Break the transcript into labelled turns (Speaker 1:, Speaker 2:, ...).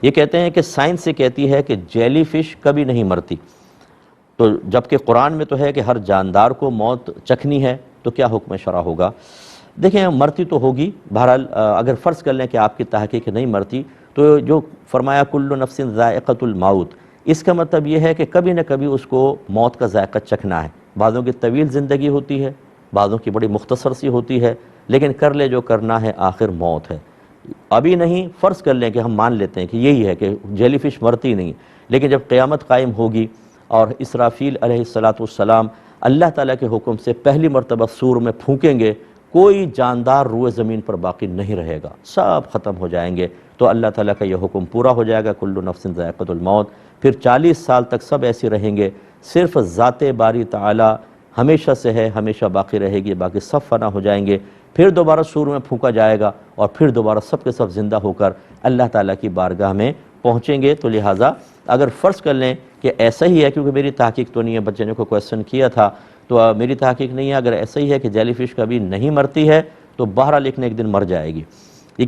Speaker 1: یہ کہتے ہیں کہ سائنس سے کہتی ہے کہ جیلی فش کبھی نہیں مرتی، تو جبکہ قرآن میں تو ہے کہ ہر جاندار کو موت چکھنی ہے، تو کیا حکم شرع ہوگا؟ دیکھیں مرتی تو ہوگی، بہرحال اگر فرض کر لیں کہ آپ کی تحقیق نہیں مرتی، تو جو فرمایا کل نفس ذائقۃ الموت، اس کا مطلب یہ ہے کہ کبھی نہ کبھی اس کو موت کا ذائقہ چکھنا ہے۔ بعضوں کی طویل زندگی ہوتی ہے، بعضوں کی بڑی مختصر سی ہوتی ہے، لیکن کر لے جو کرنا ہے آخر موت ہے۔ ابھی نہیں، فرض کر لیں کہ ہم مان لیتے ہیں کہ یہی ہے کہ جیلی فش مرتی نہیں، لیکن جب قیامت قائم ہوگی اور اسرافیل علیہ السلام اللہ تعالیٰ کے حکم سے پہلی مرتبہ سور میں پھونکیں گے، کوئی جاندار روئے زمین پر باقی نہیں رہے گا، سب ختم ہو جائیں گے، تو اللہ تعالیٰ کا یہ حکم پورا ہو جائے گا کل نفس ذائقۃ الموت۔ پھر 40 سال تک سب ایسے رہیں گے، صرف ذات باری تعالیٰ ہمیشہ سے ہے، ہمیشہ باقی رہے گی، باقی سب فنا ہو جائیں گے۔ پھر دوبارہ سور میں پھونکا جائے گا اور پھر دوبارہ سب کے سب زندہ ہو کر اللہ تعالیٰ کی بارگاہ میں پہنچیں گے۔ تو لہٰذا اگر فرض کر لیں کہ ایسا ہی ہے، کیونکہ میری تحقیق تو نہیں ہے، بچے نے کوئی کویسچن کیا تھا تو میری تحقیق نہیں ہے، اگر ایسا ہی ہے کہ جیلی فش کبھی نہیں مرتی ہے تو بہرحال ایک نہ ایک دن مر جائے گی۔ یہ